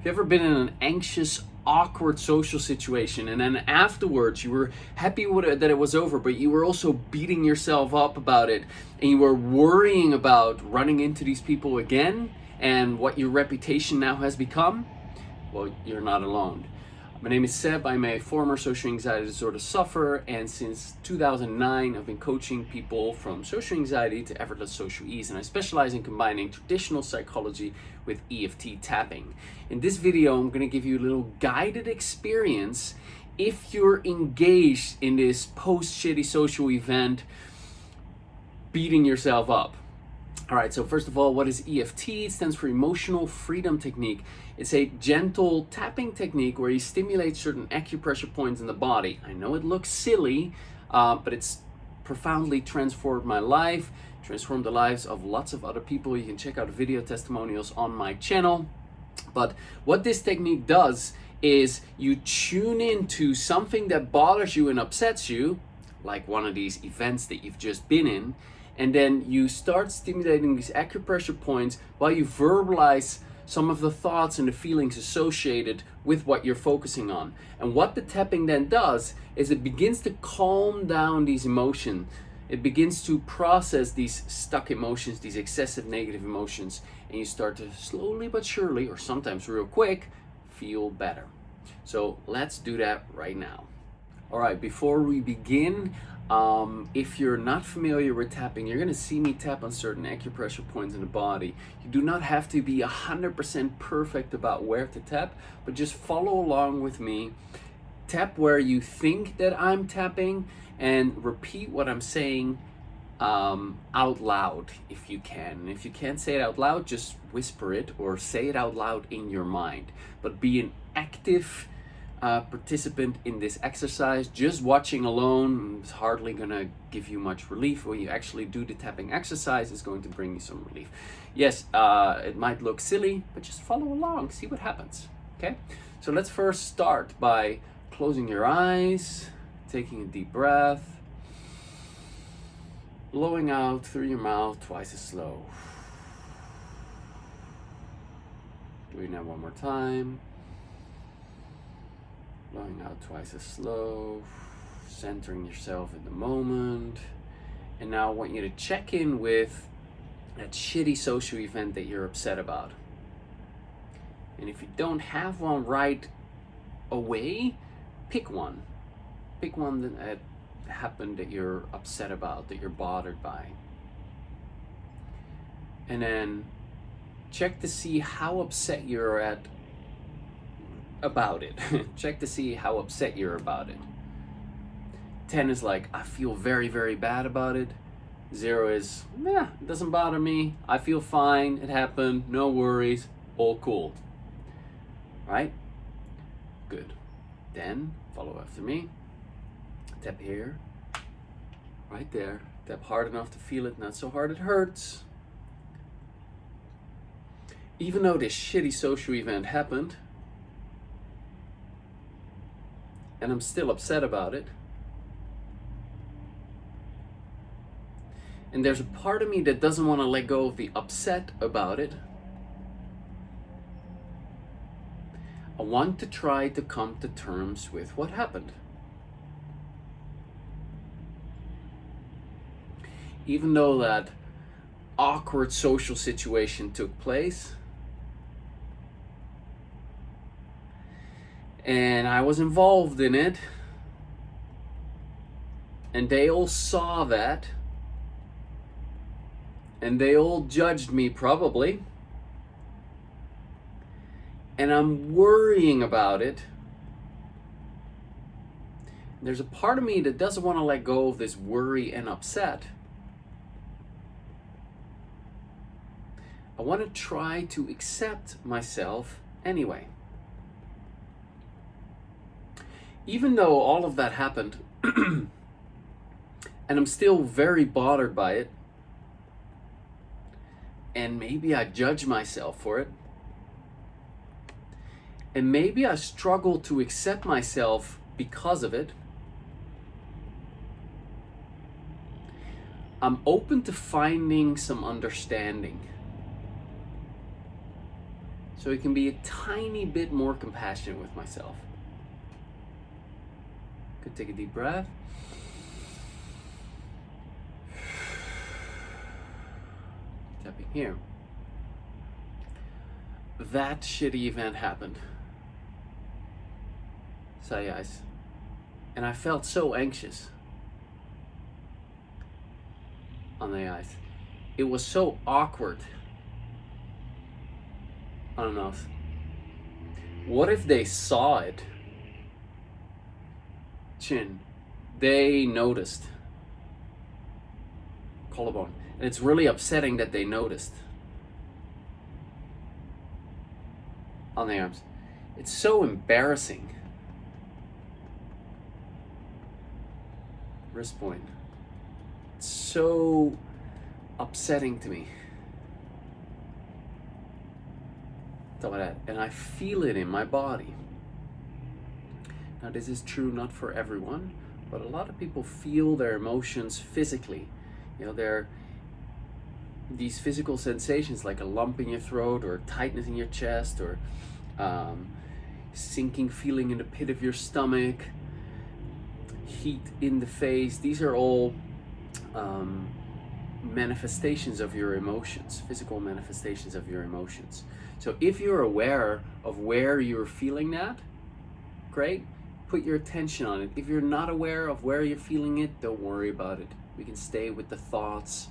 you ever been in an anxious, awkward social situation, and then afterwards you were happy that it was over, but you were also beating yourself up about it, and you were worrying about running into these people again and what your reputation now has become? Well, you're not alone. My name is Seb. I'm a former social anxiety disorder sufferer, and since 2009 I've been coaching people from social anxiety to effortless social ease, and I specialize in combining traditional psychology with EFT tapping. In this video I'm going to give you a little guided experience if you're engaged in this post-shitty social event beating yourself up. Alright, so first of all, what is EFT? It stands for Emotional Freedom Technique. It's a gentle tapping technique where you stimulate certain acupressure points in the body. I know it looks silly, but it's profoundly transformed my life, transformed the lives of lots of other people. You can check out video testimonials on my channel. But what this technique does is you tune into something that bothers you and upsets you, like one of these events that you've just been in, and then you start stimulating these acupressure points while you verbalize some of the thoughts and the feelings associated with what you're focusing on. And what the tapping then does is it begins to calm down these emotions. It begins to process these stuck emotions, these excessive negative emotions, and you start to slowly but surely, or sometimes real quick, feel better. So let's do that right now. All right, before we begin, if you're not familiar with tapping, you're going to see me tap on certain acupressure points in the body. You do not have to be 100% perfect about where to tap, but just follow along with me. Tap where you think that I'm tapping and repeat what I'm saying out loud if you can. And if you can't say it out loud, just whisper it or say it out loud in your mind. But be an active participant in this exercise. Just watching alone is hardly gonna give you much relief. When you actually do the tapping exercise, it's going to bring you some relief. Yes, it might look silly, but just follow along, see what happens. Okay, so let's first start by closing your eyes, taking a deep breath, blowing out through your mouth twice as slow. Doing that one more time. Blowing out twice as slow, centering yourself in the moment. And now I want you to check in with that shitty social event that you're upset about. And if you don't have one right away, pick one. Pick one that happened that you're upset about, that you're bothered by. And then check to see how upset you're about it. Check to see how upset you're about it. 10 is like, I feel very, very bad about it. 0 is, it doesn't bother me. I feel fine. It happened. No worries. All cool. Right? Good. Then follow after me. Tap here. Right there. Tap hard enough to feel it. Not so hard it hurts. Even though this shitty social event happened, and I'm still upset about it, and there's a part of me that doesn't want to let go of the upset about it, I want to try to come to terms with what happened. Even though that awkward social situation took place, and I was involved in it, and they all saw that, and they all judged me probably, and I'm worrying about it. There's a part of me that doesn't want to let go of this worry and upset. I want to try to accept myself anyway. Even though all of that happened, and I'm still very bothered by it, and maybe I judge myself for it, and maybe I struggle to accept myself because of it, I'm open to finding some understanding. So so I can be a tiny bit more compassionate with myself. Good, take a deep breath. Tapping here. That shitty event happened. Say eyes. And I felt so anxious. On the eyes. It was so awkward. On the nose. What if they saw it? Chin. They noticed. Collarbone. And it's really upsetting that they noticed. On the arms. It's so embarrassing. Wrist point. It's so upsetting to me. Top of that. And I feel it in my body. Now this is true not for everyone, but a lot of people feel their emotions physically. You know, these physical sensations like a lump in your throat or tightness in your chest or sinking feeling in the pit of your stomach, heat in the face. These are all manifestations of your emotions, physical manifestations of your emotions. So if you're aware of where you're feeling that, great, put your attention on it. If you're not aware of where you're feeling it, don't worry about it. We can stay with the thoughts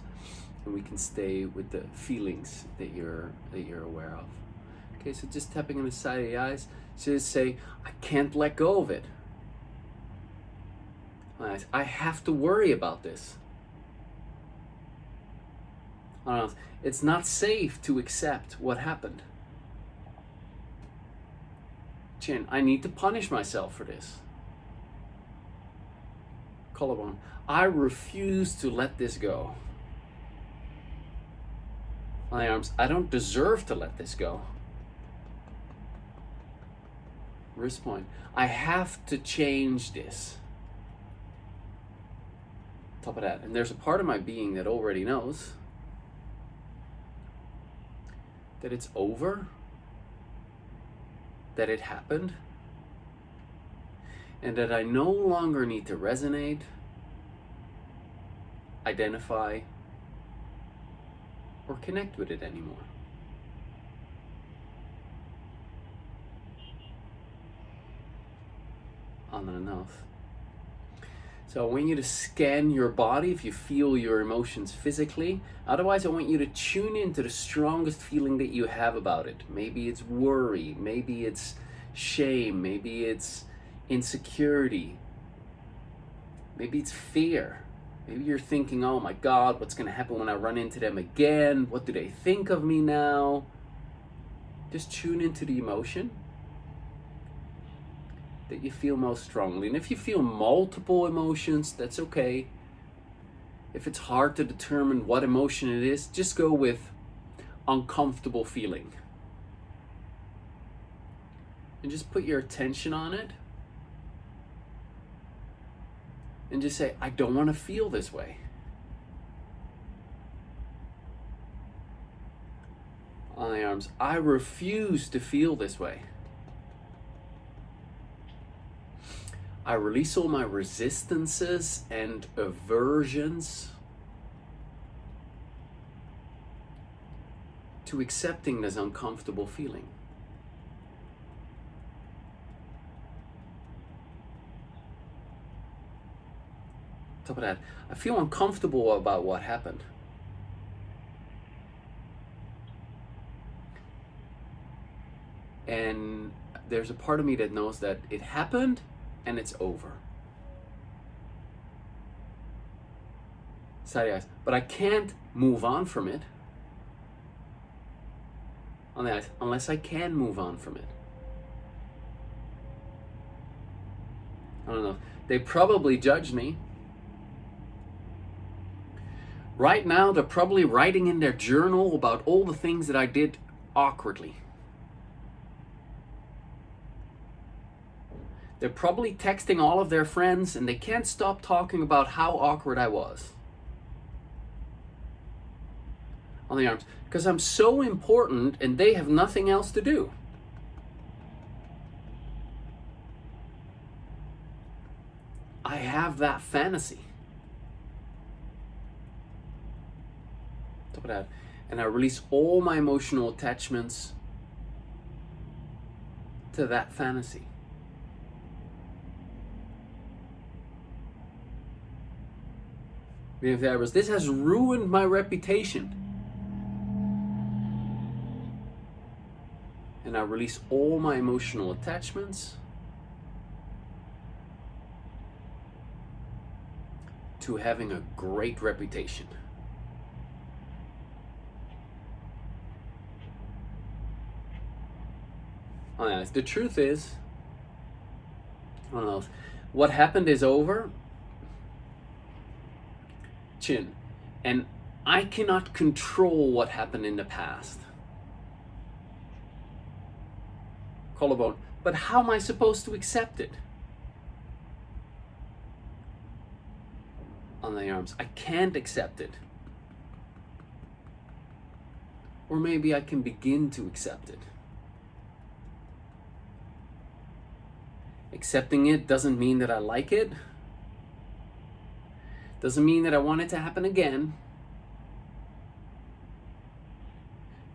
and we can stay with the feelings that you're aware of. Okay, so just tapping on the side of the eyes, so just say, I can't let go of it. I have to worry about this. It's not safe to accept what happened. Chin, I need to punish myself for this. Collarbone, I refuse to let this go. My arms, I don't deserve to let this go. Wrist point, I have to change this. Top of that, and there's a part of my being that already knows that it's over, that it happened, and that I no longer need to resonate, identify, or connect with it anymore. On the nose. So I want you to scan your body if you feel your emotions physically. Otherwise, I want you to tune into the strongest feeling that you have about it. Maybe it's worry, maybe it's shame, maybe it's insecurity, maybe it's fear. Maybe you're thinking, oh my God, what's going to happen when I run into them again? What do they think of me now? Just tune into the emotion that you feel most strongly. And if you feel multiple emotions, that's okay. If it's hard to determine what emotion it is, just go with uncomfortable feeling. And just put your attention on it. And just say, I don't want to feel this way. On the arms, I refuse to feel this way. I release all my resistances and aversions to accepting this uncomfortable feeling. Top of that, I feel uncomfortable about what happened. And there's a part of me that knows that it happened and it's over. Side eyes. But I can't move on from it. On the eyes, unless I can move on from it. I don't know. They probably judge me. Right now, they're probably writing in their journal about all the things that I did awkwardly. They're probably texting all of their friends and they can't stop talking about how awkward I was. On the arms. Because I'm so important and they have nothing else to do. I have that fantasy. Top of that. And I release all my emotional attachments to that fantasy. This has ruined my reputation. And I release all my emotional attachments to having a great reputation. Honest, the truth is, I don't know, what happened is over. Chin. And I cannot control what happened in the past. Collarbone. But how am I supposed to accept it? On the arms. I can't accept it. Or maybe I can begin to accept it. Accepting it doesn't mean that I like it. Doesn't mean that I want it to happen again.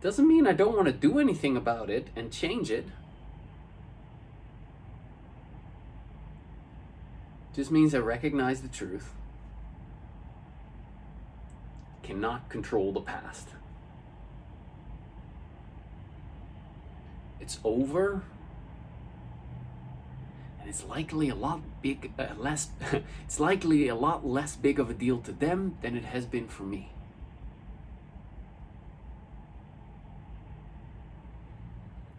Doesn't mean I don't want to do anything about it and change it. Just means I recognize the truth. Cannot control the past. It's over. And it's likely a lot it's likely a lot less big of a deal to them than it has been for me.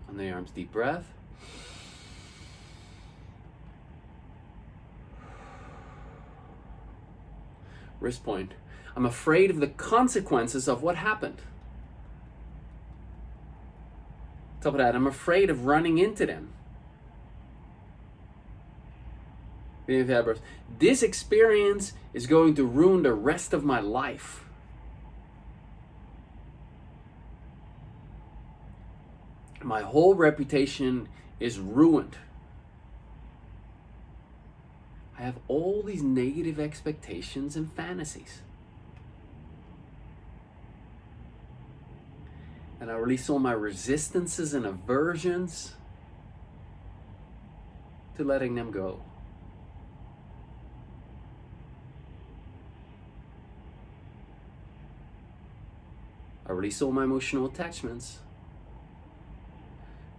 On the arms, deep breath. Wrist point. I'm afraid of the consequences of what happened. Top of that, I'm afraid of running into them. This experience is going to ruin the rest of my life. My whole reputation is ruined. I have all these negative expectations and fantasies. And I release all my resistances and aversions to letting them go. I release all my emotional attachments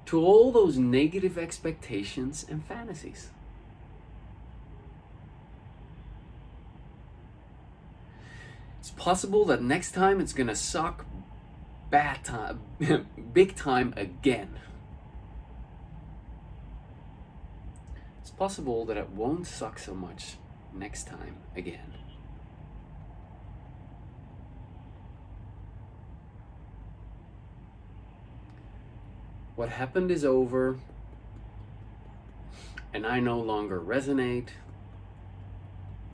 to all those negative expectations and fantasies. It's possible that next time it's gonna suck bad time, big time again. It's possible that it won't suck so much next time again. What happened is over, and I no longer resonate,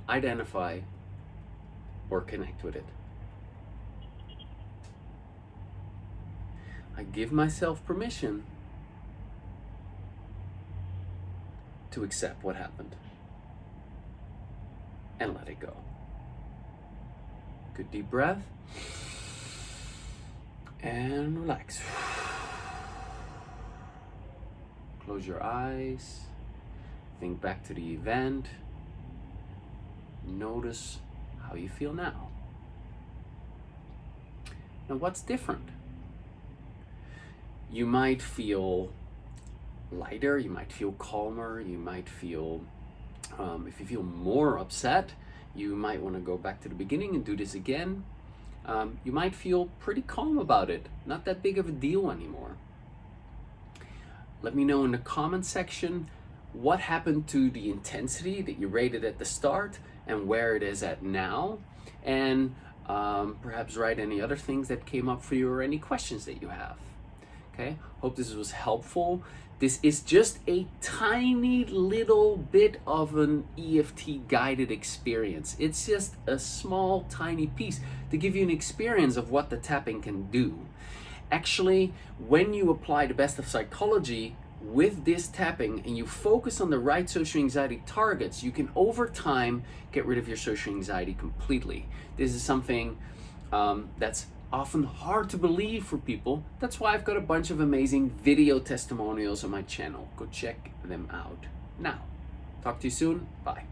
identify, or connect with it. I give myself permission to accept what happened and let it go. Good deep breath and relax. Close your eyes, think back to the event, notice how you feel now. Now what's different? You might feel lighter, you might feel calmer, you might feel, if you feel more upset, you might want to go back to the beginning and do this again. You might feel pretty calm about it, not that big of a deal anymore. Let me know in the comment section what happened to the intensity that you rated at the start and where it is at now. And perhaps write any other things that came up for you or any questions that you have. Okay, hope this was helpful. This is just a tiny little bit of an EFT guided experience. It's just a small, tiny piece to give you an experience of what the tapping can do. Actually, when you apply the best of psychology with this tapping and you focus on the right social anxiety targets, you can over time get rid of your social anxiety completely. This is something that's often hard to believe for people. That's why I've got a bunch of amazing video testimonials on my channel. Go check them out. Now, talk to you soon. Bye.